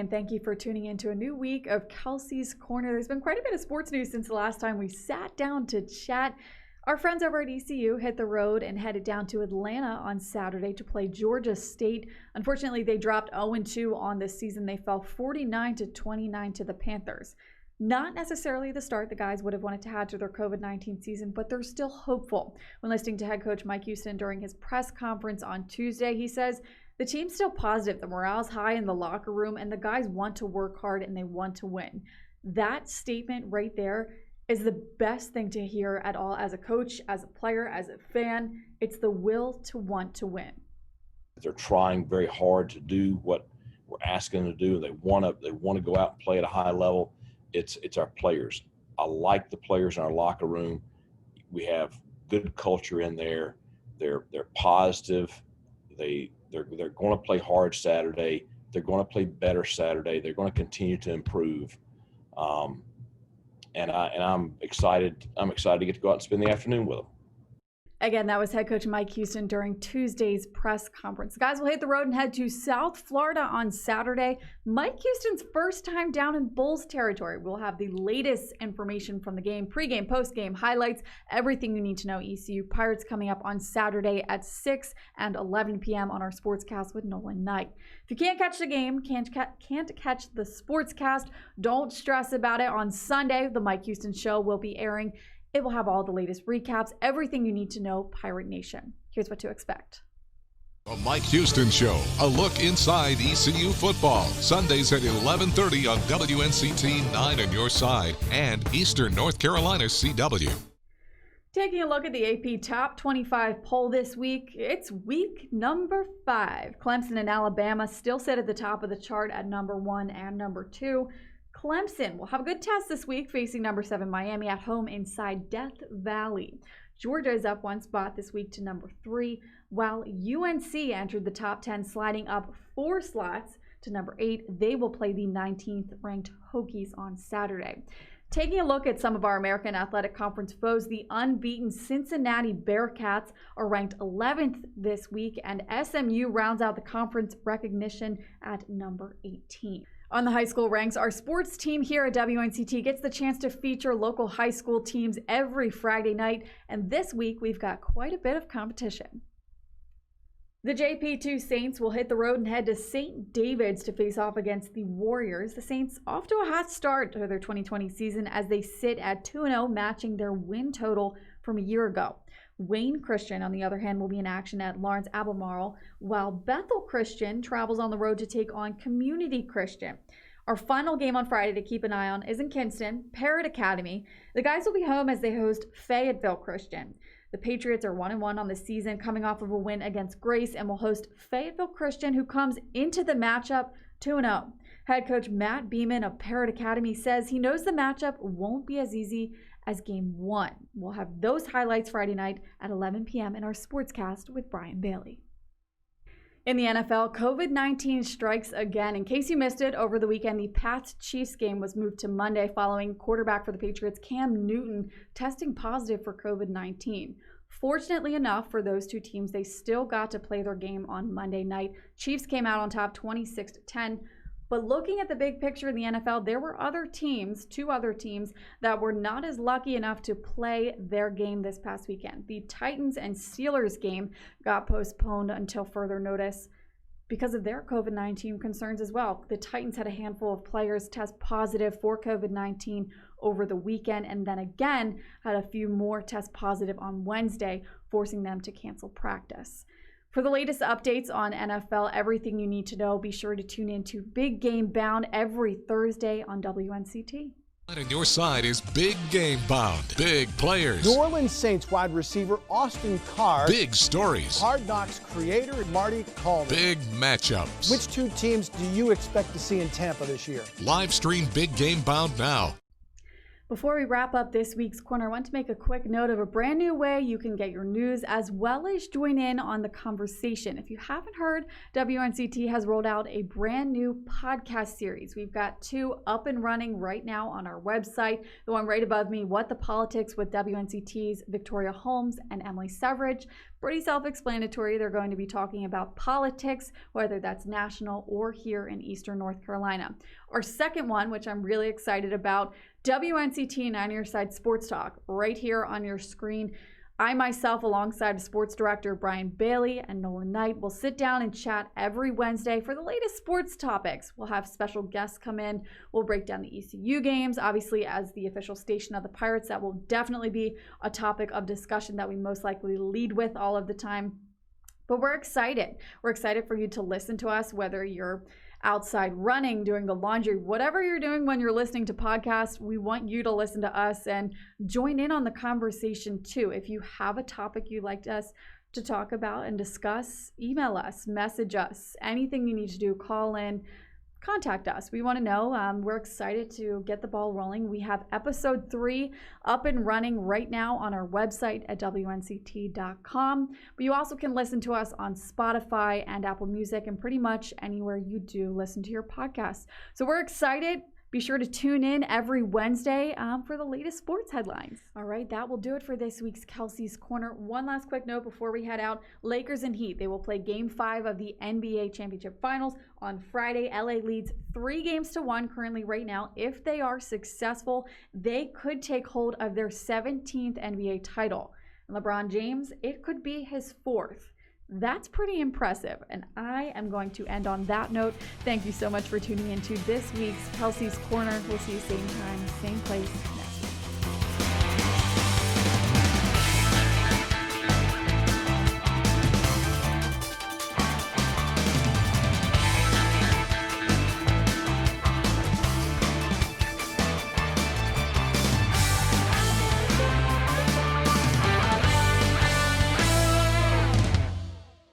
and thank you for tuning in to a new week of Kelci's Corner. There's been quite a bit of sports news since the last time we sat down to chat. Our friends over at ECU hit the road and headed down to Atlanta on Saturday to play Georgia State. Unfortunately, they dropped 0-2 on this season. They fell 49-29 to the Panthers. Not necessarily the start the guys would have wanted to have to their COVID-19 season, but they're still hopeful. When listening to head coach Mike Houston during his press conference on Tuesday, he says, the team's still positive, the morale's high in the locker room, and the guys want to work hard and they want to win. That statement right there is the best thing to hear at all as a coach, as a player, as a fan. It's the will to want to win. They're trying very hard to do what we're asking them to do. They want to go out and play at a high level. It's our players. I like the players in our locker room. We have good culture in there. They're positive. They're going to play hard Saturday. They're going to play better Saturday. They're going to continue to improve. And I'm excited. I'm excited to get to go out and spend the afternoon with them. Again, that was head coach Mike Houston during Tuesday's press conference. The guys will hit the road and head to South Florida on Saturday. Mike Houston's first time down in Bulls territory. We'll have the latest information from the game, pregame, postgame, highlights, everything you need to know. ECU Pirates coming up on Saturday at 6 and 11 p.m. on our Sportscast with Nolan Knight. If you can't catch the game, can't catch the Sportscast, don't stress about it. On Sunday, the Mike Houston Show will be airing. It will have all the latest recaps, everything you need to know, Pirate Nation. Here's what to expect. The Mike Houston Show, a look inside ECU football. Sundays at 11:30 on WNCT 9 on your side and Eastern North Carolina CW. Taking a look at the AP Top 25 poll this week, it's week number 5. Clemson and Alabama still sit at the top of the chart at number 1 and number 2. Clemson will have a good test this week, facing number 7 Miami at home inside Death Valley. Georgia is up 1 spot this week to number 3, while UNC entered the top 10, sliding up 4 slots to number 8. They will play the 19th ranked Hokies on Saturday. Taking a look at some of our American Athletic Conference foes, the unbeaten Cincinnati Bearcats are ranked 11th this week, and SMU rounds out the conference recognition at number 18. On the high school ranks, our sports team here at WNCT gets the chance to feature local high school teams every Friday night, and this week we've got quite a bit of competition. The JP2 Saints will hit the road and head to St. David's to face off against the Warriors. The Saints off to a hot start to their 2020 season as they sit at 2-0, matching their win total from a year ago. Wayne Christian, on the other hand, will be in action at Lawrence Albemarle, while Bethel Christian travels on the road to take on Community Christian. Our final game on Friday to keep an eye on is in Kinston, Parrott Academy. The guys will be home as they host Fayetteville Christian. The Patriots are 1-1 on the season, coming off of a win against Grace, and will host Fayetteville Christian, who comes into the matchup 2-0. Head coach Matt Beeman of Parrott Academy says he knows the matchup won't be as easy as Game 1. We'll have those highlights Friday night at 11 p.m. in our Sportscast with Brian Bailey. In the NFL, COVID-19 strikes again. In case you missed it, over the weekend, the Pats-Chiefs game was moved to Monday following quarterback for the Patriots, Cam Newton, testing positive for COVID-19. Fortunately enough for those two teams, they still got to play their game on Monday night. Chiefs came out on top 26-10. But looking at the big picture in the NFL, there were two other teams that were not as lucky enough to play their game this past weekend. The Titans and Steelers game got postponed until further notice because of their COVID-19 concerns as well. The Titans had a handful of players test positive for COVID-19 over the weekend, and then again had a few more test positive on Wednesday, forcing them to cancel practice. For the latest updates on NFL, everything you need to know, be sure to tune in to Big Game Bound every Thursday on WNCT. On your side is Big Game Bound. Big players. New Orleans Saints wide receiver Austin Carr. Big stories. Hard Knocks creator Marty Coleman. Big matchups. Which two teams do you expect to see in Tampa this year? Live stream Big Game Bound now. Before we wrap up this week's corner, I want to make a quick note of a brand new way you can get your news as well as join in on the conversation. If you haven't heard, WNCT has rolled out a brand new podcast series. We've got 2 up and running right now on our website. The one right above me, What the Politics with WNCT's Victoria Holmes and Emily Severage. Pretty self-explanatory. They're going to be talking about politics, whether that's national or here in Eastern North Carolina. Our second one, which I'm really excited about, WNCT 9 Your Side Sports Talk, right here on your screen. I myself, alongside sports director Brian Bailey and Nolan Knight, will sit down and chat every Wednesday for the latest sports topics. We'll have special guests come in. We'll break down the ECU games. Obviously, as the official station of the Pirates, that will definitely be a topic of discussion that we most likely lead with all of the time. But we're excited. We're excited for you to listen to us, whether you're outside running, doing the laundry, whatever you're doing when you're listening to podcasts. We want you to listen to us and join in on the conversation too. If you have a topic you'd like us to talk about and discuss, email us, message us, anything you need to do, call in, contact us. We want to know. We're excited to get the ball rolling. We have episode 3 up and running right now on our website at WNCT.com. But you also can listen to us on Spotify and Apple Music and pretty much anywhere you do listen to your podcasts. So we're excited. Be sure to tune in every Wednesday for the latest sports headlines. All right, that will do it for this week's Kelci's Corner. One last quick note before we head out. Lakers and Heat, they will play Game 5 of the NBA Championship Finals on Friday. LA leads 3-1 currently right now. If they are successful, they could take hold of their 17th NBA title. And LeBron James, it could be his 4th. That's pretty impressive, and I am going to end on that note. Thank you so much for tuning into this week's Kelci's Corner. We'll see you same time, same place next